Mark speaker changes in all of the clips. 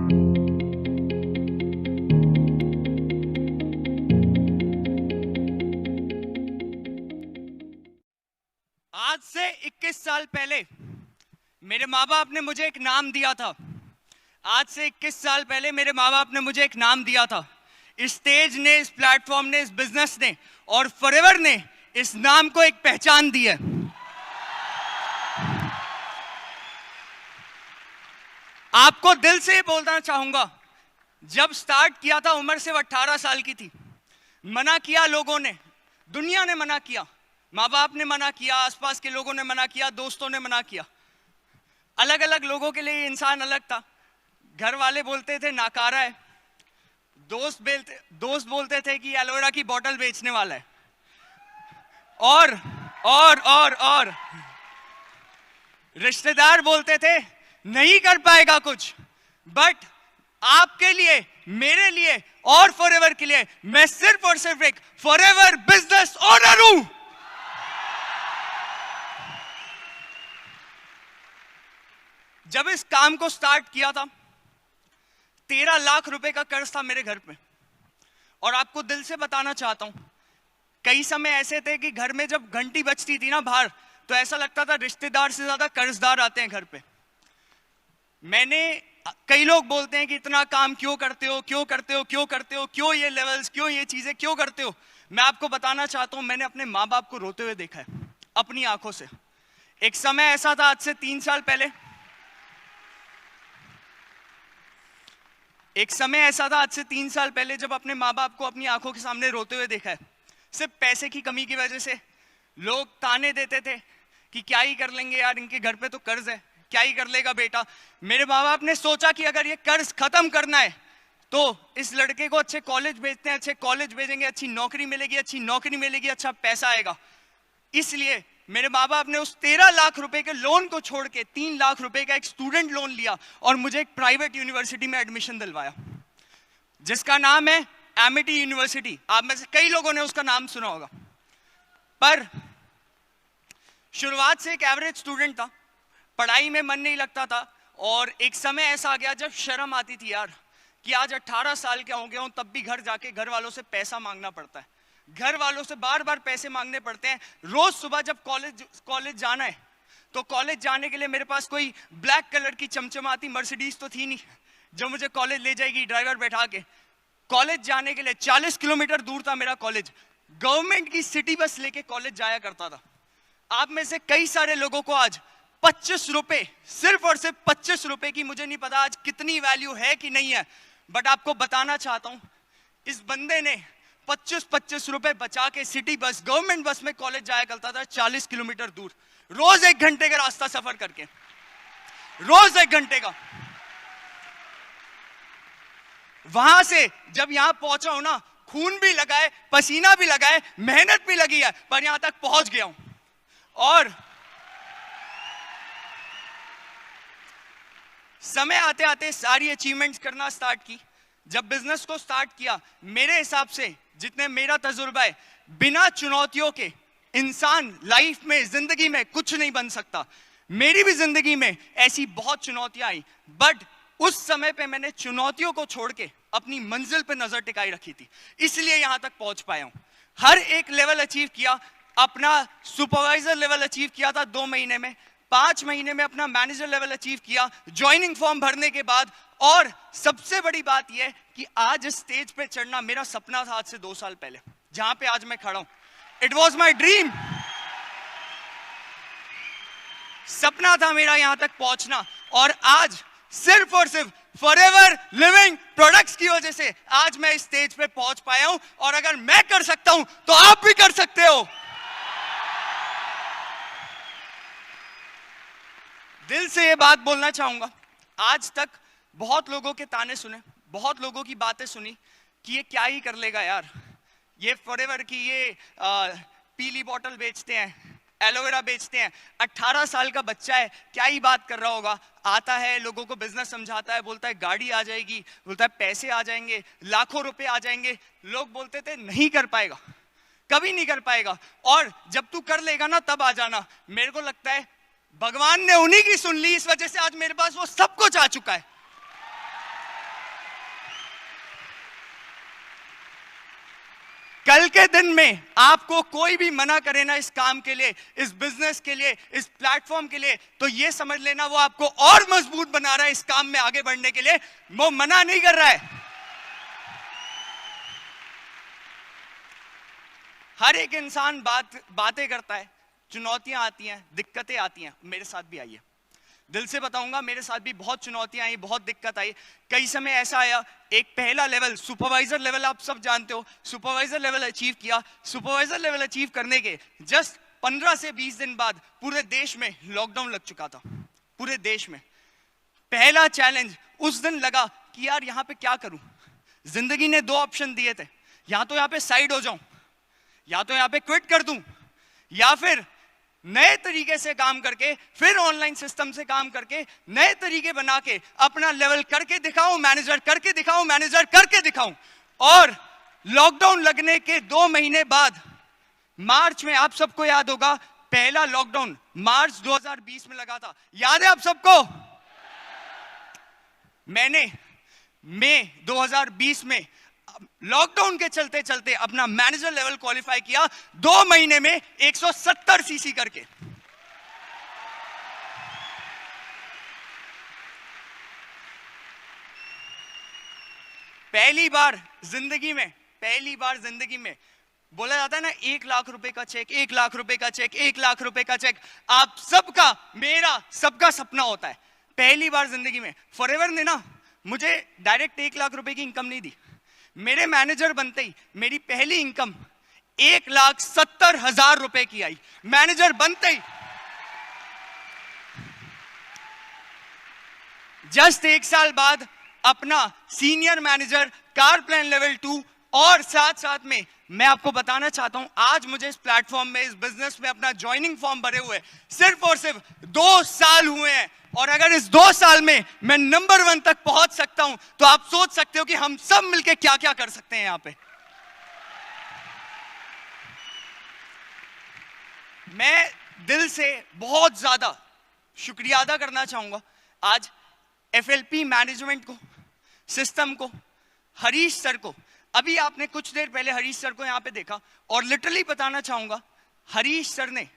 Speaker 1: आज से 21 साल पहले मेरे माँ बाप ने मुझे एक नाम दिया था। आज से 21 साल पहले मेरे माँ बाप ने मुझे एक नाम दिया था। इस स्टेज ने, इस प्लेटफॉर्म ने, इस बिजनेस ने और फॉरएवर ने इस नाम को एक पहचान दी है। आपको दिल से बोलना चाहूंगा, जब स्टार्ट किया था उम्र सिर्फ 18 साल की थी। मना किया लोगों ने, दुनिया ने मना किया, माँ बाप ने मना किया, आसपास के लोगों ने मना किया, दोस्तों ने मना किया। अलग अलग लोगों के लिए इंसान अलग था। घर वाले बोलते थे नाकारा है, दोस्त बोलते थे कि एलोवेरा की बोतल बेचने वाला है, और रिश्तेदार बोलते थे नहीं कर पाएगा कुछ। बट आपके लिए, मेरे लिए और फॉरएवर के लिए मैं सिर्फ और सिर्फ एक फॉरएवर बिजनेस ओनर हूं। जब इस काम को स्टार्ट किया था 13 लाख रुपए का कर्ज था मेरे घर पे। और आपको दिल से बताना चाहता हूं, कई समय ऐसे थे कि घर में जब घंटी बजती थी ना बाहर, तो ऐसा लगता था रिश्तेदार से ज्यादा कर्जदार आते हैं घर पे। कई लोग बोलते हैं कि इतना काम क्यों करते हो, क्यों करते हो, क्यों करते हो, क्यों ये लेवल्स, क्यों ये चीजें क्यों करते हो। मैं आपको बताना चाहता हूं, मैंने अपने माँ बाप को रोते हुए देखा है अपनी आंखों से। एक समय ऐसा था, आज से 3 साल पहले, जब अपने माँ बाप को अपनी आंखों के सामने रोते हुए देखा है। सिर्फ पैसे की कमी की वजह से लोग ताने देते थे कि क्या ही कर लेंगे यार, इनके घर पे तो कर्ज है, क्या ही कर लेगा बेटा। मेरे माँ बाप ने सोचा कि अगर ये कर्ज खत्म करना है तो इस लड़के को अच्छे कॉलेज भेजते हैं, अच्छे कॉलेज भेजेंगे, अच्छी नौकरी मिलेगी, अच्छा पैसा आएगा। इसलिए मेरे माँ बाप ने उस 13 लाख रुपए के लोन को छोड़ के 3 लाख रुपए का एक स्टूडेंट लोन लिया और मुझे एक प्राइवेट यूनिवर्सिटी में एडमिशन दिलवाया, जिसका नाम है एमिटी यूनिवर्सिटी। आप में से कई लोगों ने उसका नाम सुना होगा। पर शुरुआत से एक एवरेज स्टूडेंट था, पढ़ाई में मन नहीं लगता था। और एक समय ऐसा आ गया जब शर्म आती थी यार कि आज 18 साल का हो गया हूं, तब भी घर जाके घर वालों से पैसा मांगना पड़ता है, घर वालों से बार बार पैसे मांगने पड़ते हैं। रोज सुबह जब कॉलेज जाना है तो कॉलेज जाने के लिए मेरे पास कोई ब्लैक कलर की चमचमाती मर्सिडीज तो थी नहीं जो मुझे कॉलेज ले जाएगी ड्राइवर बैठा के। कॉलेज जाने के लिए 40 किलोमीटर दूर था मेरा कॉलेज। गवर्नमेंट की सिटी बस लेके कॉलेज जाया करता था। आप में से कई सारे लोगों को आज 25 रुपए, सिर्फ और सिर्फ 25 रुपए की, मुझे नहीं पता आज कितनी वैल्यू है कि नहीं है, बट आपको बताना चाहता हूं, इस बंदे ने 25 रुपए बचा के सिटी बस, गवर्नमेंट बस में कॉलेज जाया करता था 40 किलोमीटर दूर, रोज 1 घंटे का रास्ता सफर करके, रोज 1 घंटे का। वहां से जब यहां पहुंचा हूं ना, खून भी लगाए, पसीना भी लगाए, मेहनत भी लगी है, पर यहां तक पहुंच गया हूं। और समय आते आते सारी अचीवमेंट्स करना स्टार्ट की। जब बिजनेस को स्टार्ट किया, मेरे हिसाब से जितने मेरा तजुर्बा है, बिना चुनौतियों के इंसान लाइफ में, जिंदगी में कुछ नहीं बन सकता। मेरी भी जिंदगी में ऐसी बहुत चुनौतियां आई, बट उस समय पे मैंने चुनौतियों को छोड़ के अपनी मंजिल पे नजर टिकाई रखी थी, इसलिए यहां तक पहुंच पाया हूं। हर एक लेवल अचीव किया। अपना सुपरवाइजर लेवल अचीव किया था 2 महीने में, 5 महीने में अपना मैनेजर लेवल अचीव किया ज्वाइनिंग फॉर्म भरने के बाद। और सबसे बड़ी बात यह कि आज इस स्टेज पे चढ़ना मेरा सपना था आज से 2 साल पहले, जहां पे आज मैं खड़ा हूं। इट वॉज माई ड्रीम, सपना था मेरा यहां तक पहुंचना। और आज सिर्फ और सिर्फ फॉरएवर लिविंग प्रोडक्ट्स की वजह से आज मैं इस स्टेज पे पहुंच पाया हूं। और अगर मैं कर सकता हूं तो आप भी कर सकते हो। दिल से ये बात बोलना चाहूंगा, आज तक बहुत लोगों के ताने सुने, बहुत लोगों की बातें सुनी कि ये क्या ही कर लेगा यार, ये फॉरएवर की ये पीली बोतल बेचते हैं, एलोवेरा बेचते हैं, 18 साल का बच्चा है, क्या ही बात कर रहा होगा। आता है, लोगों को बिजनेस समझाता है, बोलता है गाड़ी आ जाएगी, बोलता है पैसे आ जाएंगे, लाखों रुपए आ जाएंगे। लोग बोलते थे नहीं कर पाएगा, कभी नहीं कर पाएगा, और जब तू कर लेगा ना तब आ जाना। मेरे को लगता है भगवान ने उन्हीं की सुन ली, इस वजह से आज मेरे पास वो सब कुछ आ चुका है। कल के दिन में आपको कोई भी मना करे ना इस काम के लिए, इस बिजनेस के लिए, इस प्लेटफॉर्म के लिए, तो ये समझ लेना वो आपको और मजबूत बना रहा है इस काम में आगे बढ़ने के लिए, वो मना नहीं कर रहा है। हर एक इंसान बातें करता है, चुनौतियां आती हैं, दिक्कतें आती हैं, मेरे साथ भी आई है। दिल से बताऊंगा, मेरे साथ भी बहुत चुनौतियां आई, बहुत दिक्कत आई। कई समय ऐसा आया, एक पहला लेवल सुपरवाइजर लेवल, आप सब जानते हो, सुपरवाइजर लेवल अचीव किया। सुपरवाइजर लेवल अचीव करने के जस्ट 15 से 20 दिन बाद पूरे देश में लॉकडाउन लग चुका था, पूरे देश में। पहला चैलेंज उस दिन लगा कि यार यहां पे क्या करूं। जिंदगी ने 2 ऑप्शन दिए थे, या तो यहां पे साइड हो जाऊं, या तो यहां पे क्विट कर दूं, या फिर नए तरीके से काम करके, फिर ऑनलाइन सिस्टम से काम करके, नए तरीके बना के अपना लेवल करके दिखाऊं, मैनेजर करके दिखाऊं, मैनेजर करके दिखाऊं। और लॉकडाउन लगने के 2 महीने बाद मार्च में, आप सबको याद होगा, पहला लॉकडाउन मार्च 2020 में लगा था, याद है आप सबको? मैंने मई 2020 में लॉकडाउन के चलते चलते अपना मैनेजर लेवल क्वालिफाई किया 2 महीने में 170 सीसी करके। पहली बार जिंदगी में बोला जाता है ना, 1 लाख रुपए का चेक, 1 लाख रुपए का चेक, 1 लाख रुपए का चेक, आप सबका, मेरा सबका सपना होता है। पहली बार जिंदगी में फॉरएवर ने ना मुझे डायरेक्ट 1 लाख रुपए की इनकम नहीं दी। मेरे मैनेजर बनते ही मेरी पहली इनकम 1,70,000 रुपए की आई, मैनेजर बनते ही। जस्ट 1 साल बाद अपना senior manager, car plan level 2, और साथ साथ में मैं आपको बताना चाहता हूं, आज मुझे इस प्लेटफॉर्म में, इस बिजनेस में अपना ज्वाइनिंग फॉर्म भरे हुए सिर्फ और सिर्फ 2 साल हुए हैं। और अगर इस 2 साल में मैं नंबर 1 तक पहुंच सकता हूं, तो आप सोच सकते हो कि हम सब मिलकर क्या क्या कर सकते हैं यहां पे। मैं दिल से बहुत ज्यादा शुक्रिया अदा करना चाहूंगा आज एफएलपी मैनेजमेंट को, सिस्टम को, हरीश सर को। अभी आपने कुछ देर पहले हरीश सर को यहां पे देखा, और लिटरली बताना चाहूंगा, हरीश सर ने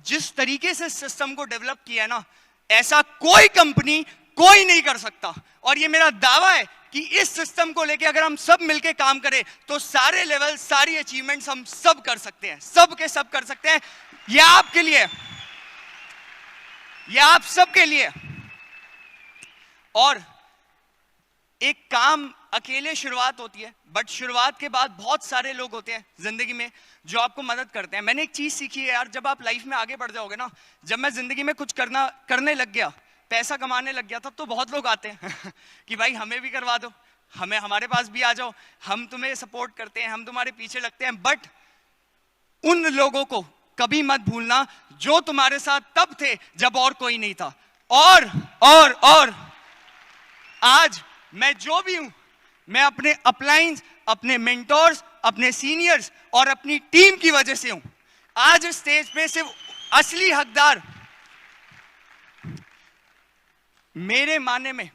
Speaker 1: जिस तरीके से सिस्टम को डेवलप किया है ना, ऐसा कोई कंपनी, कोई नहीं कर सकता। और ये मेरा दावा है कि इस सिस्टम को लेके अगर हम सब मिलके काम करें, तो सारे लेवल, सारी अचीवमेंट्स हम सब कर सकते हैं, सब के सब कर सकते हैं। ये आपके लिए, ये आप सबके लिए। और एक काम अकेले शुरुआत होती है, बट शुरुआत के बाद बहुत सारे लोग होते हैं जिंदगी में जो आपको मदद करते हैं। मैंने एक चीज सीखी है यार, जब आप लाइफ में आगे बढ़ जाओगे ना, जब मैं जिंदगी में कुछ करने लग गया, पैसा कमाने लग गया, तब तो बहुत लोग आते हैं कि भाई हमें भी करवा दो, हमारे पास भी आ जाओ, हम तुम्हें सपोर्ट करते हैं, हम तुम्हारे पीछे लगते हैं। बट उन लोगों को कभी मत भूलना जो तुम्हारे साथ तब थे जब और कोई नहीं था। और आज मैं जो भी हूं, मैं अपने अपलाइंस, अपने मेंटोर्स, अपने सीनियर्स और अपनी टीम की वजह से हूं। आज इस स्टेज पे सिर्फ असली हकदार, मेरे मानने में,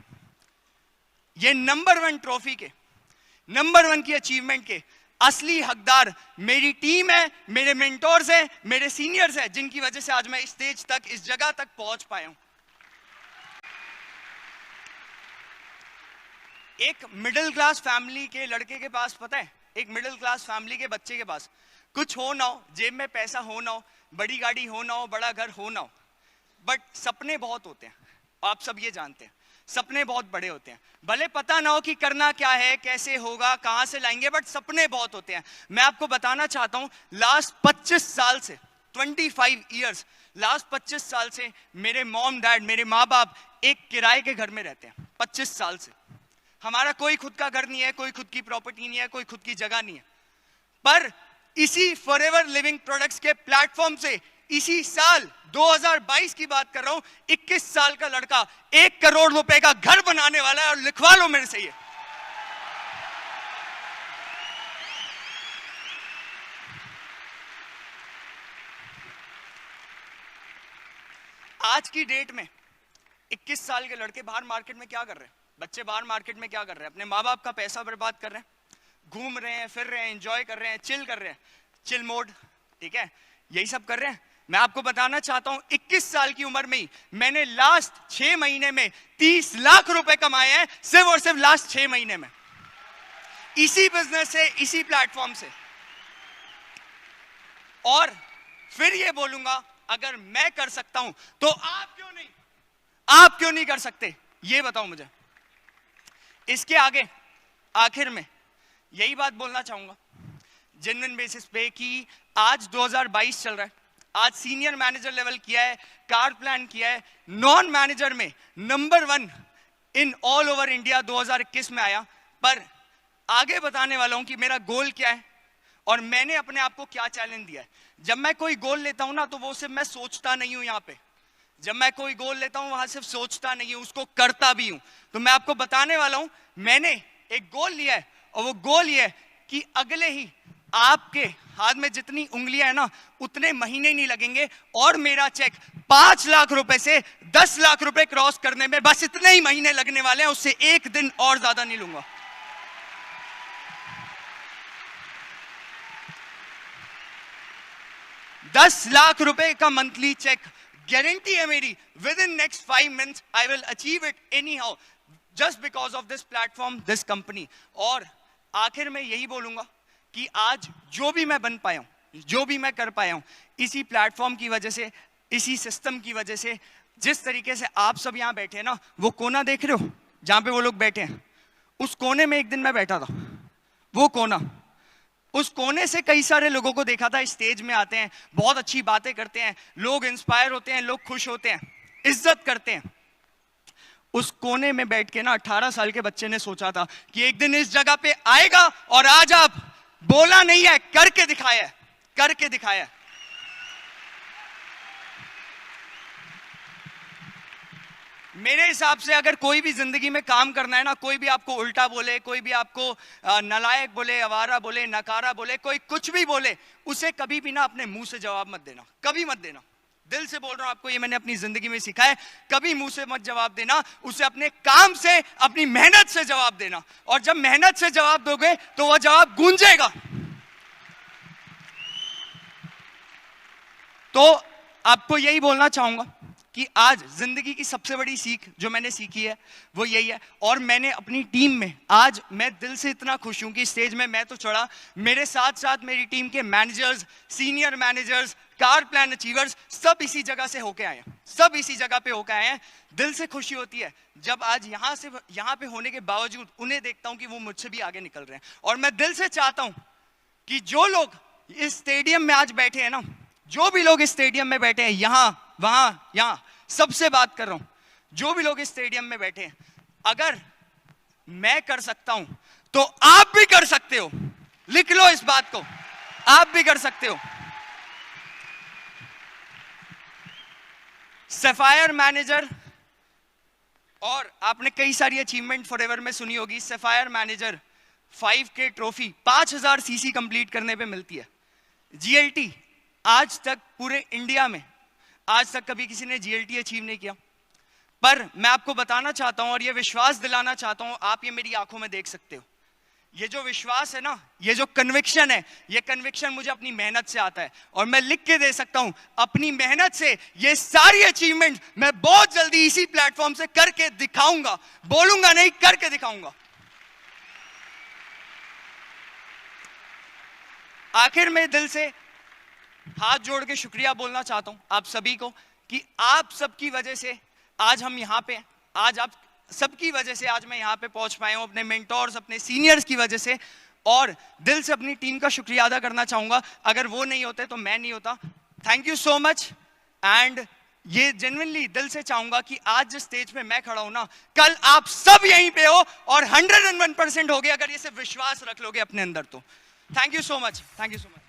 Speaker 1: ये नंबर 1 ट्रॉफी के, नंबर 1 की अचीवमेंट के असली हकदार मेरी टीम है, मेरे मेंटोर्स हैं, मेरे सीनियर्स हैं, जिनकी वजह से आज मैं इस स्टेज तक, इस जगह तक पहुंच पाया हूं। एक मिडिल क्लास फैमिली के लड़के के पास, पता है, एक मिडिल क्लास फैमिली के बच्चे के पास कुछ हो ना हो, जेब में पैसा हो ना हो, बड़ी गाड़ी हो ना हो, बड़ा घर हो ना हो, बट सपने बहुत होते हैं। आप सब ये जानते हैं, सपने बहुत बड़े होते हैं। भले पता ना हो कि करना क्या है, कैसे होगा, कहां से लाएंगे, बट सपने बहुत होते हैं। मैं आपको बताना चाहता हूं, लास्ट 25 साल से, 25 ईयर्स, लास्ट 25 साल से मेरे मॉम डैड, मेरे माँ बाप एक किराए के घर में रहते हैं। 25 साल से हमारा कोई खुद का घर नहीं है, कोई खुद की प्रॉपर्टी नहीं है, कोई खुद की जगह नहीं है। पर इसी फॉरएवर लिविंग प्रोडक्ट्स के प्लेटफॉर्म से इसी साल 2022 की बात कर रहा हूं, 21 साल का लड़का 1 करोड़ रुपए का घर बनाने वाला है। और लिखवा लो मेरे से ये। आज की डेट में 21 साल के लड़के बाहर मार्केट में क्या कर रहे हैं? बच्चे बाहर मार्केट में क्या कर रहे हैं? अपने माँ बाप का पैसा बर्बाद कर रहे हैं, घूम रहे हैं, फिर रहे हैं, एंजॉय कर रहे हैं, चिल कर रहे हैं, चिल मोड, ठीक है, यही सब कर रहे हैं। मैं आपको बताना चाहता हूं 21 साल की उम्र में ही मैंने लास्ट 6 महीने में 30 लाख रुपए कमाए हैं, सिर्फ और सिर्फ लास्ट 6 महीने में, इसी बिजनेस से, इसी प्लेटफॉर्म से। और फिर ये बोलूंगा, अगर मैं कर सकता हूं तो आप क्यों नहीं कर सकते? ये बताओ मुझे। इसके आगे आखिर में यही बात बोलना चाहूंगा जेन्युइन बेसिस पे कि आज 2022 चल रहा है, आज सीनियर मैनेजर लेवल किया है, कार प्लान किया है, नॉन मैनेजर में number 1 in all over India 2021 में आया। पर आगे बताने वाला हूं कि मेरा गोल क्या है और मैंने अपने आप को क्या चैलेंज दिया है। जब मैं कोई गोल लेता हूं ना, तो वो सिर्फ मैं सोचता नहीं हूं। यहां पे जब मैं कोई गोल लेता हूं, वहां सिर्फ सोचता नहीं हूं, उसको करता भी हूं। तो मैं आपको बताने वाला हूं, मैंने एक गोल लिया है और वो गोल ये है कि अगले ही आपके हाथ में जितनी उंगलियां है ना, उतने महीने नहीं लगेंगे और मेरा चेक 5 लाख रुपए से 10 लाख रुपए क्रॉस करने में बस इतने ही महीने लगने वाले हैं, उससे एक दिन और ज्यादा नहीं लूंगा। $10 लाख का मंथली चेक, गारंटी है मेरी, with in next 5 months I will achieve it any how, just because of this platform, this company. और आखिर में यही बोलूंगा कि आज जो भी मैं बन पाया हूं, जो भी मैं कर पाया हूं, इसी प्लेटफॉर्म की वजह से, इसी सिस्टम की वजह से। जिस तरीके से आप सब यहां बैठे हैं ना, वो कोना देख रहे हो जहां पे वो लोग बैठे हैं, उस कोने में एक दिन मैं बैठा था। वो कोना, उस कोने से कई सारे लोगों को देखा था, स्टेज में आते हैं, बहुत अच्छी बातें करते हैं, लोग इंस्पायर होते हैं, लोग खुश होते हैं, इज्जत करते हैं। उस कोने में बैठ के ना 18 साल के बच्चे ने सोचा था कि एक दिन इस जगह पे आएगा, और आज आप बोला नहीं है, करके दिखाया है, करके दिखाया है। मेरे हिसाब से अगर कोई भी जिंदगी में काम करना है ना, कोई भी आपको उल्टा बोले, कोई भी आपको नालायक बोले, आवारा बोले, नकारा बोले, कोई कुछ भी बोले, उसे कभी भी ना अपने मुंह से जवाब मत देना, कभी मत देना। दिल से बोल रहा हूं आपको, ये मैंने अपनी जिंदगी में सीखा है। कभी मुंह से मत जवाब देना, उसे अपने काम से, अपनी मेहनत से जवाब देना। और जब मेहनत से जवाब दोगे तो वह जवाब गूंजेगा। तो आपको यही बोलना चाहूंगा कि आज जिंदगी की सबसे बड़ी सीख जो मैंने सीखी है वो यही है। और मैंने अपनी टीम में, आज मैं दिल से इतना खुश हूं कि स्टेज में मैं तो चढ़ा, मेरे साथ साथ मेरी टीम के managers, senior managers, car plan achievers, सब इसी जगह से होके आए हैं, सब इसी जगह पे होके आए हैं। दिल से खुशी होती है जब आज यहाँ पे होने के बावजूद उन्हें देखता हूं कि वो मुझसे भी आगे निकल रहे हैं। और मैं दिल से चाहता हूं कि जो लोग इस स्टेडियम में आज बैठे हैं ना, जो भी लोग इस स्टेडियम में बैठे हैं, यहां वहां यहां, सबसे बात कर रहा हूं, जो भी लोग इस स्टेडियम में बैठे हैं, अगर मैं कर सकता हूं तो आप भी कर सकते हो। लिख लो इस बात को, आप भी कर सकते हो। सफायर मैनेजर, और आपने कई सारी अचीवमेंट फॉरएवर में सुनी होगी। Sapphire manager 5K trophy 5000 CC complete करने पे मिलती है। जीएलटी आज तक पूरे इंडिया में आज तक कभी किसी ने जीएलटी अचीव नहीं किया। पर मैं आपको बताना चाहता हूं और ये विश्वास दिलाना चाहता हूं, आप ये मेरी आंखों में देख सकते हो, ये जो विश्वास है ना, ये जो कन्विक्शन है, ये कन्विक्शन मुझे अपनी मेहनत से आता है। और मैं लिख के दे सकता हूं, अपनी मेहनत से ये सारी अचीवमेंट मैं बहुत जल्दी इसी प्लेटफॉर्म से करके दिखाऊंगा। बोलूंगा नहीं, करके दिखाऊंगा। आखिर में दिल से हाथ जोड़ के शुक्रिया बोलना चाहता हूं आप सभी को कि आप सबकी वजह से आज हम यहां पे, आज आप सबकी वजह से आज मैं यहां पे पहुंच पाया हूं, अपने मेंटोर्स, अपने सीनियर्स की वजह से। और दिल से अपनी टीम का शुक्रिया अदा करना चाहूंगा, अगर वो नहीं होते तो मैं नहीं होता। Thank you so much. And ये जेन्युइनली दिल से चाहूंगा कि आज जिस स्टेज पे मैं खड़ा हूं ना, कल आप सब यहीं पे हो और 101% हो गए, अगर ये सिर्फ विश्वास रख लोगे अपने अंदर तो। Thank you so much, thank you so much.